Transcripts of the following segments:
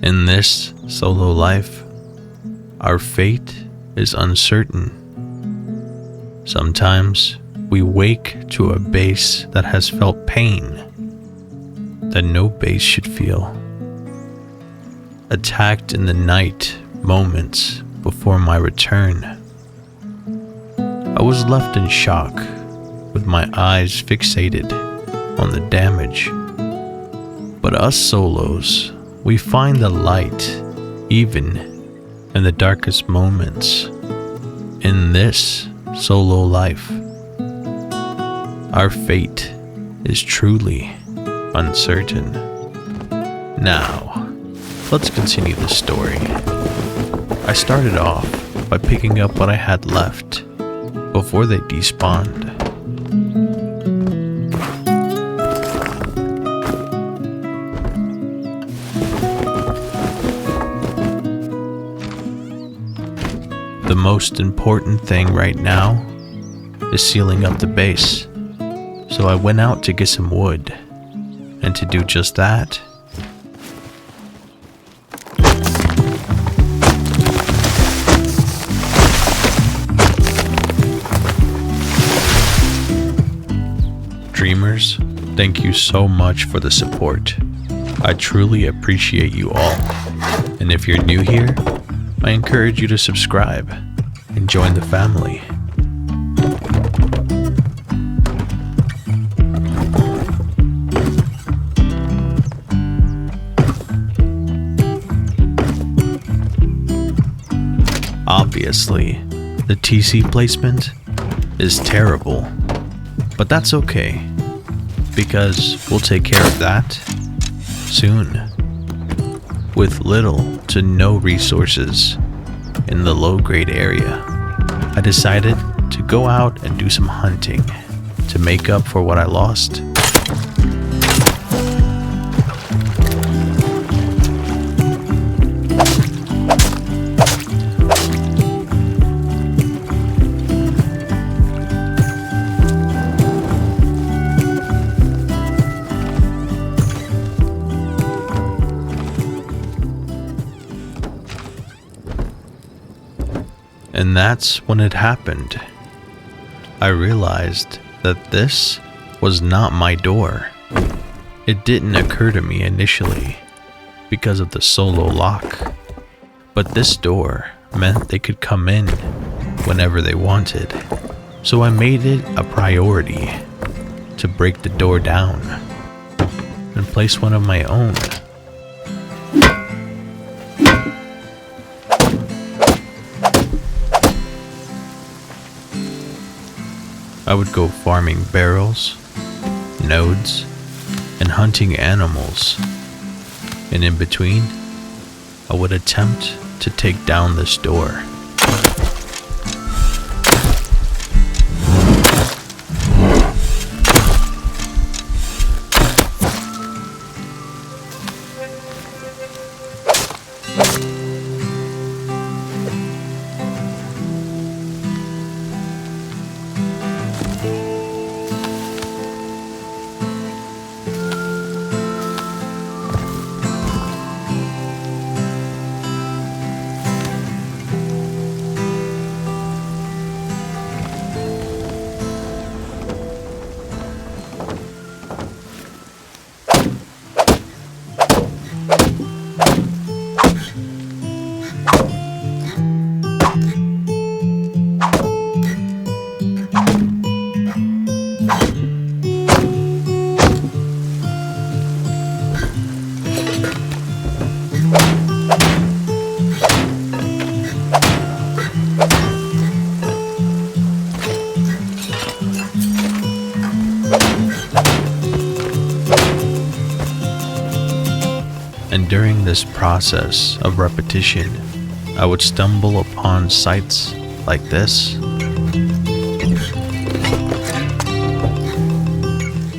In this solo life, our fate is uncertain. Sometimes we wake to a base that has felt pain that no base should feel. Attacked in the night moments before my return, I was left in shock with my eyes fixated on the damage. But us solos, we find the light even in the darkest moments. In this solo life, our fate is truly uncertain. Now, let's continue the story. I started off by picking up what I had left before they despawned. The most important thing right now is sealing up the base, so I went out to get some wood, and to do just that, Dreamers, thank you so much for the support. I truly appreciate you all, and if you're new here, I encourage you to subscribe and join the family. Obviously, the TC placement is terrible, but that's okay, because we'll take care of that soon. With little to no resources in the low-grade area, I decided to go out and do some hunting to make up for what I lost. And that's when it happened. I realized that this was not my door. It didn't occur to me initially because of the solo lock, but this door meant they could come in whenever they wanted. So I made it a priority to break the door down and place one of my own. I would go farming barrels, nodes, and hunting animals, and in between, I would attempt to take down this door. And during this process of repetition, I would stumble upon sites like this.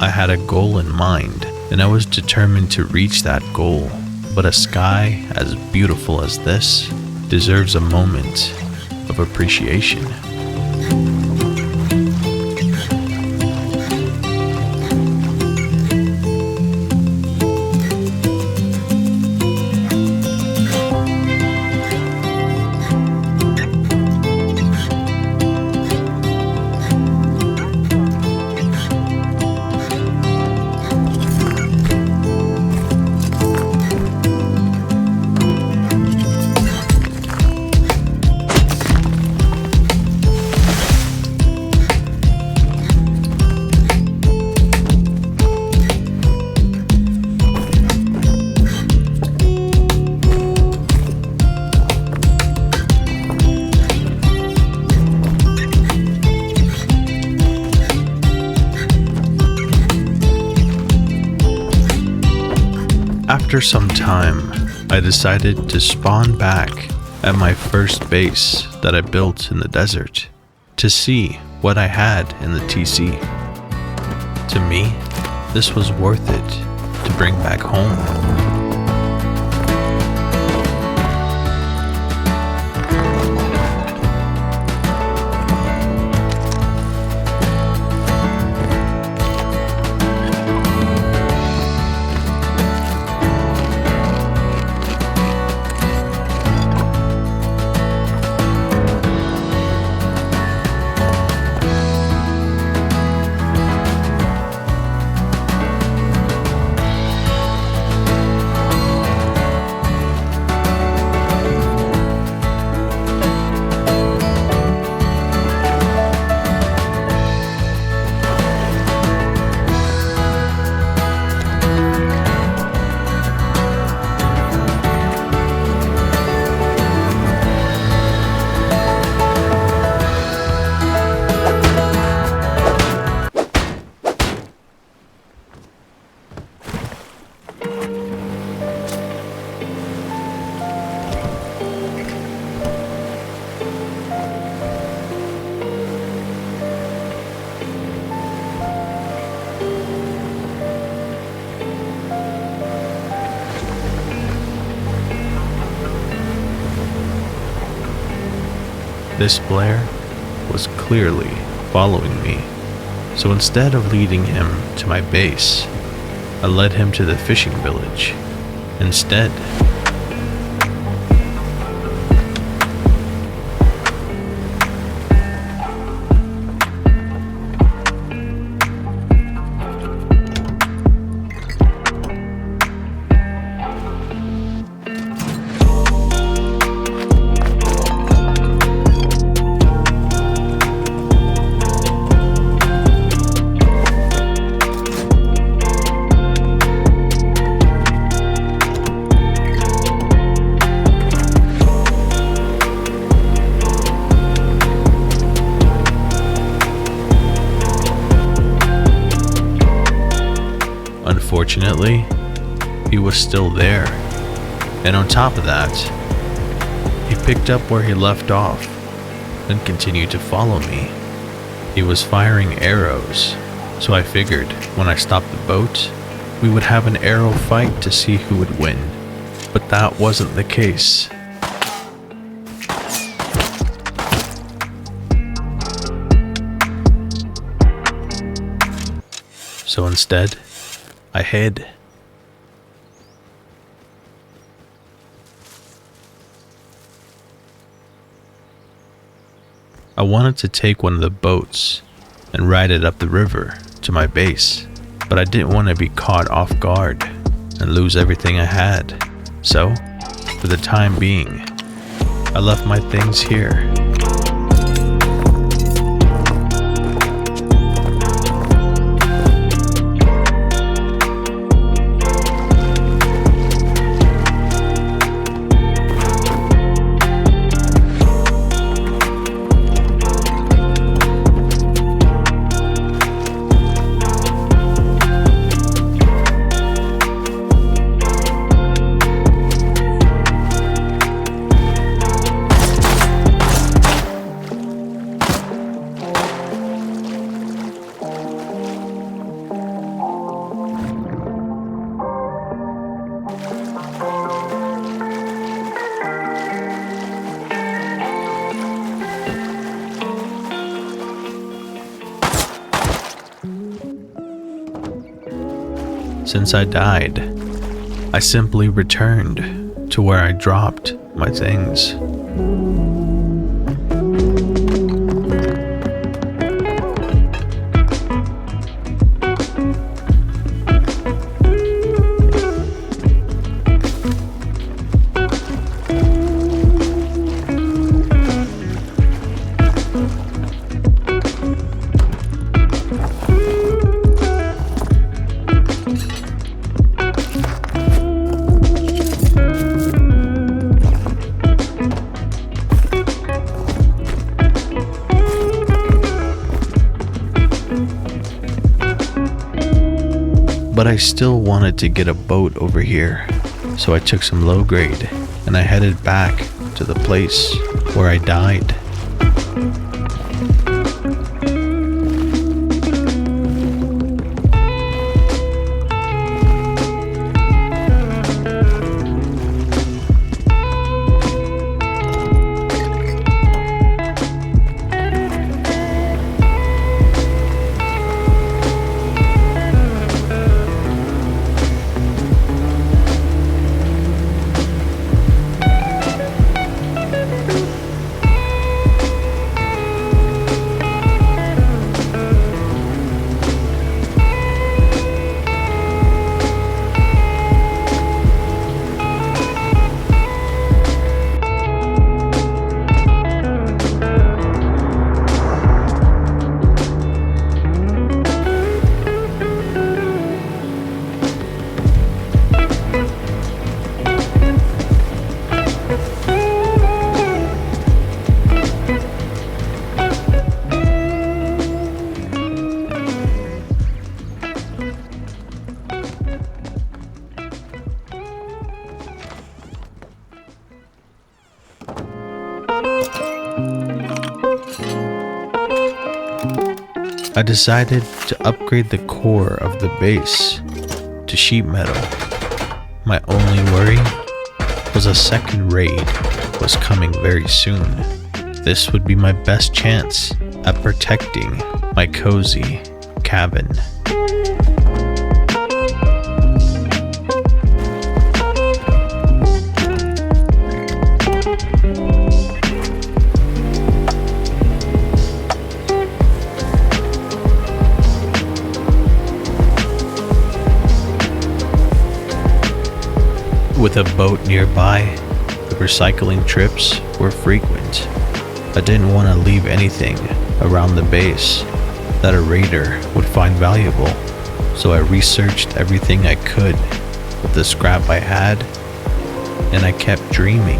I had a goal in mind, and I was determined to reach that goal. But a sky as beautiful as this deserves a moment of appreciation. After some time, I decided to spawn back at my first base that I built in the desert to see what I had in the TC. To me, this was worth it to bring back home. This Blair was clearly following me, so instead of leading him to my base, I led him to the fishing village instead. Unfortunately, he was still there, and on top of that, he picked up where he left off and continued to follow me. He was firing arrows, so I figured when I stopped the boat, we would have an arrow fight to see who would win, but that wasn't the case. So instead, I hid. I wanted to take one of the boats and ride it up the river to my base, but I didn't want to be caught off guard and lose everything I had. So, for the time being, I left my things here. Since I died, I simply returned to where I dropped my things. but I still wanted to get a boat over here, so I took some low grade and I headed back to the place where I died. I decided to upgrade the core of the base to sheet metal. My only worry was a second raid was coming very soon. This would be my best chance at protecting my cozy cabin. With a boat nearby, the recycling trips were frequent. I didn't want to leave anything around the base that a raider would find valuable, so I researched everything I could with the scrap I had, and I kept dreaming.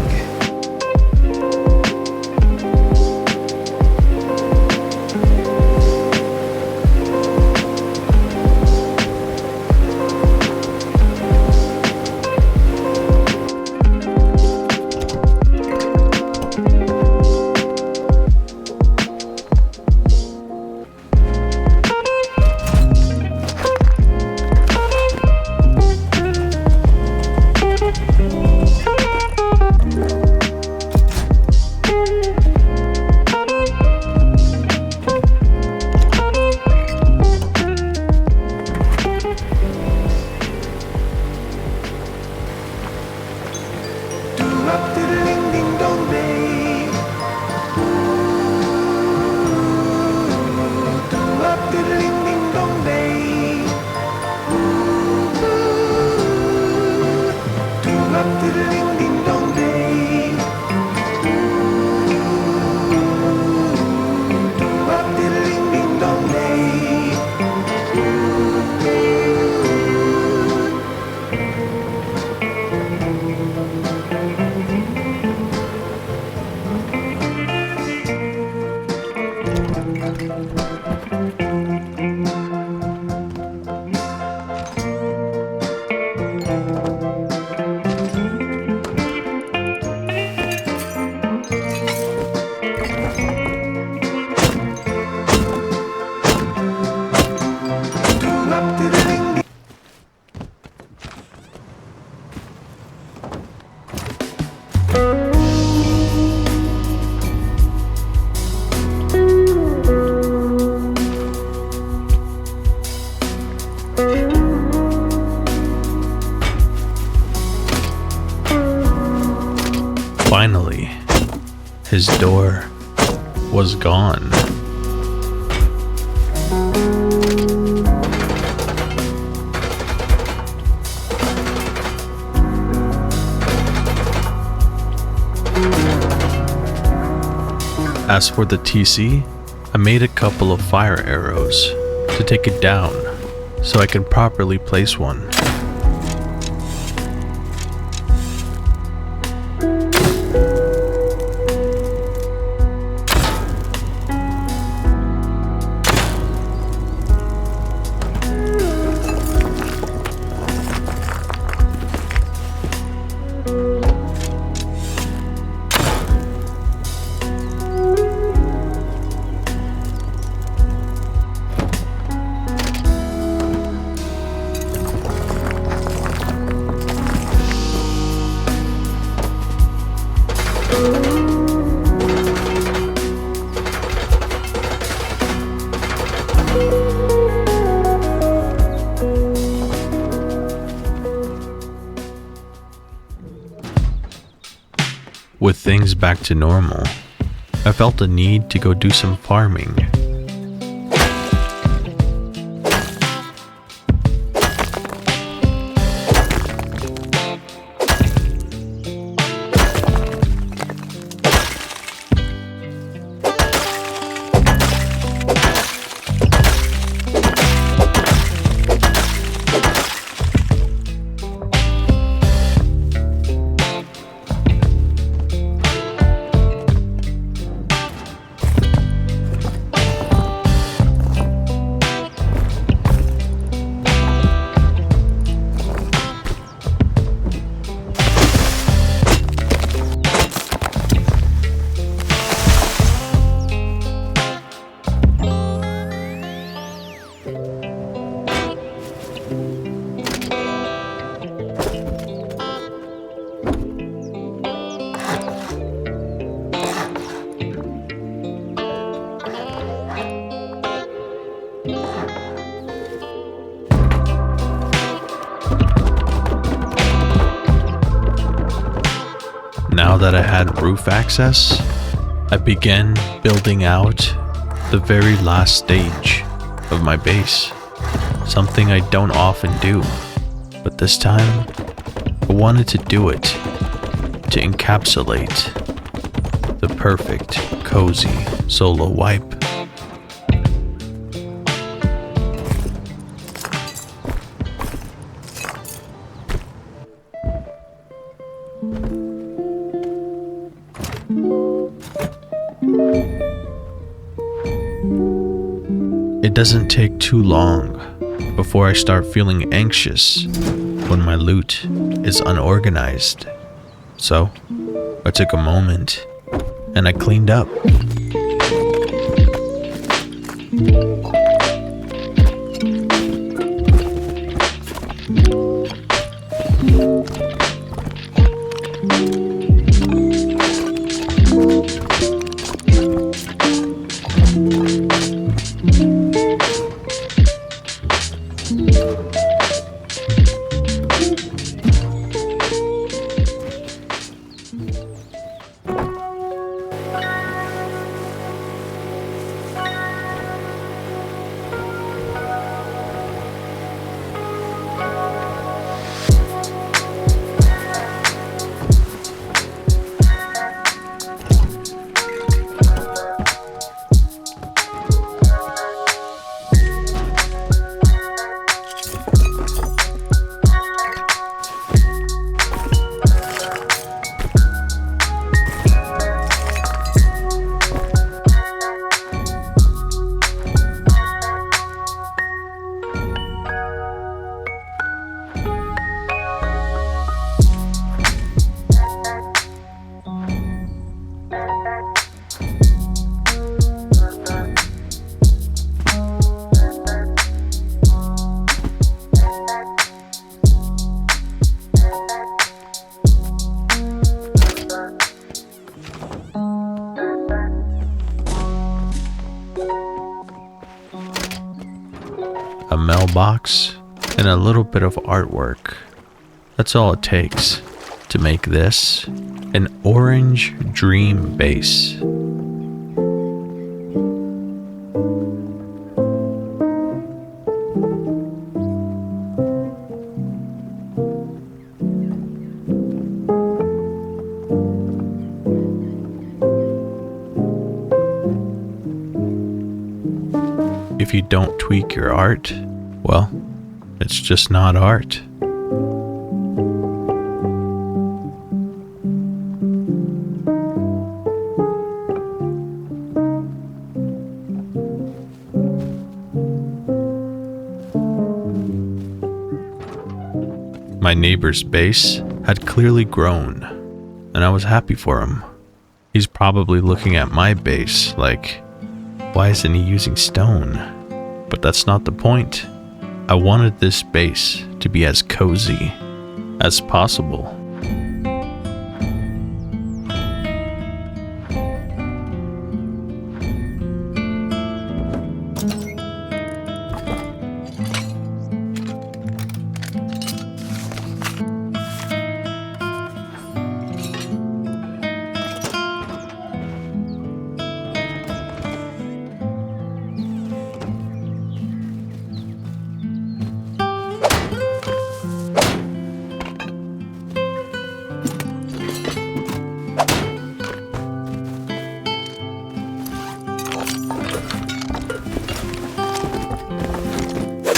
Finally, his door was gone. As for the TC, I made a couple of fire arrows to take it down so I could properly place one. With things back to normal, I felt a need to go do some farming. Now that I had roof access, I began building out the very last stage of my base. Something I don't often do, but this time I wanted to do it to encapsulate the perfect, cozy solo wipe. It doesn't take too long before I start feeling anxious when my loot is unorganized. So, I took a moment and I cleaned up. A mailbox, and a little bit of artwork. That's all it takes to make this an orange dream base. If you don't tweak your art, well, it's just not art. My neighbor's base had clearly grown, and I was happy for him. He's probably looking at my base like, why isn't he using stone? But that's not the point. I wanted this base to be as cozy as possible.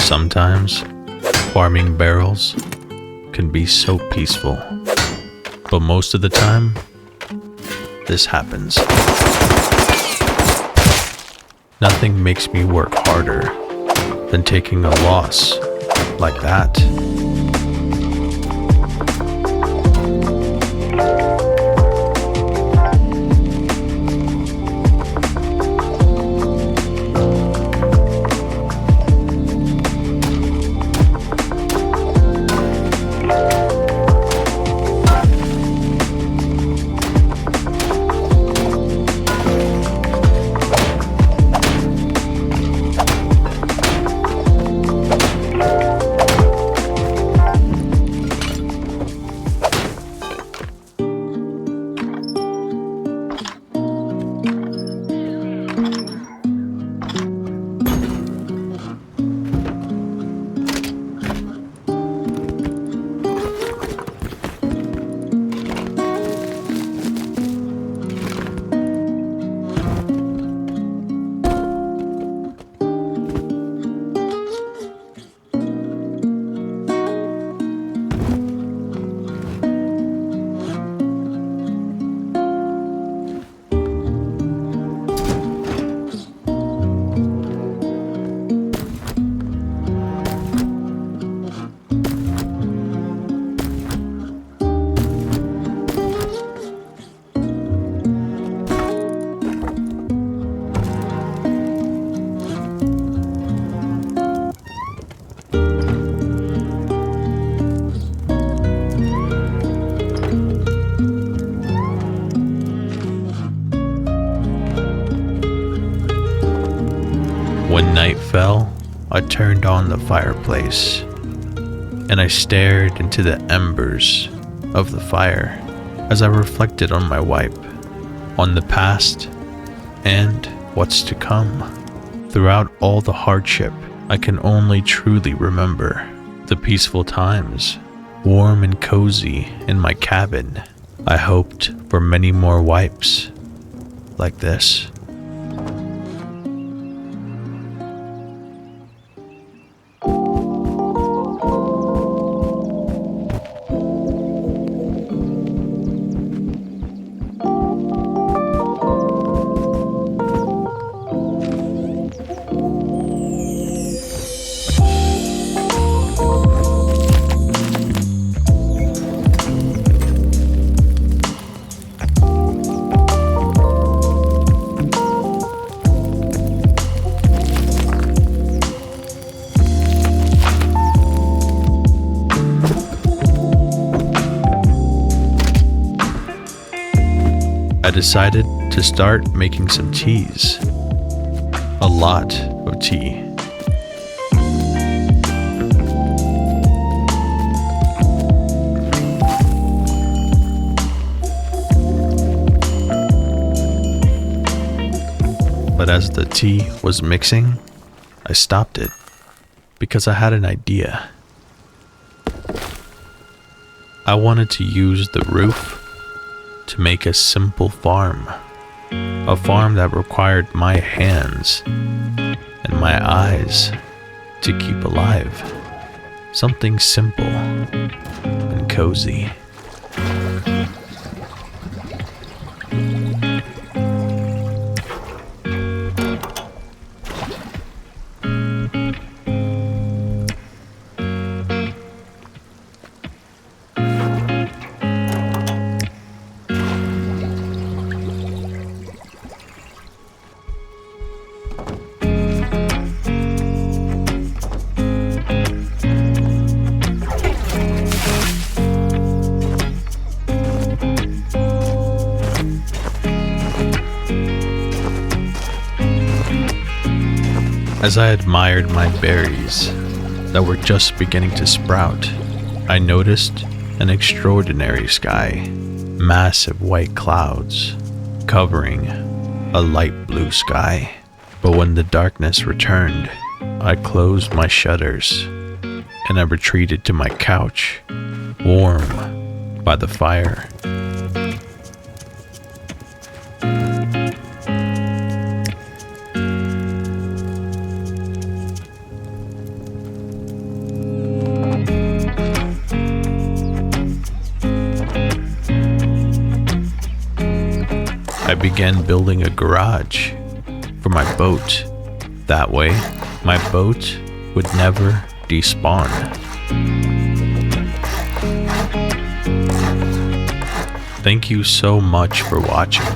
Sometimes, farming barrels can be so peaceful, but most of the time, this happens. Nothing makes me work harder than taking a loss like that. When night fell, I turned on the fireplace, and I stared into the embers of the fire as I reflected on my wipe, on the past, and what's to come. Throughout all the hardship, I can only truly remember the peaceful times, warm and cozy in my cabin. I hoped for many more wipes like this. I decided to start making some teas. A lot of tea. But as the tea was mixing, I stopped it because I had an idea. I wanted to use the roof to make a simple farm. A farm that required my hands and my eyes to keep alive. Something simple and cozy. As I admired my berries that were just beginning to sprout, I noticed an extraordinary sky, massive white clouds covering a light blue sky. But when the darkness returned, I closed my shutters and I retreated to my couch, warm by the fire. began building a garage for my boat. That way, my boat would never despawn. Thank you so much for watching,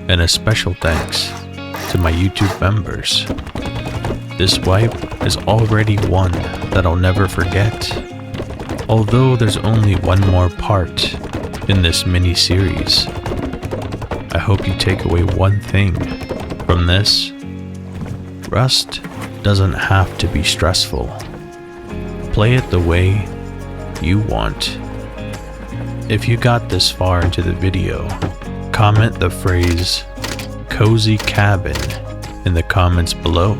and a special thanks to my YouTube members. This wipe is already one that I'll never forget. Although there's only one more part in this mini-series, I hope you take away one thing from this. Rust doesn't have to be stressful. Play it the way you want. If you got this far into the video, comment the phrase "cozy cabin" in the comments below.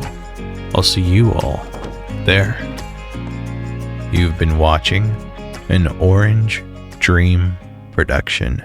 I'll see you all there. You've been watching an Orange Dream production.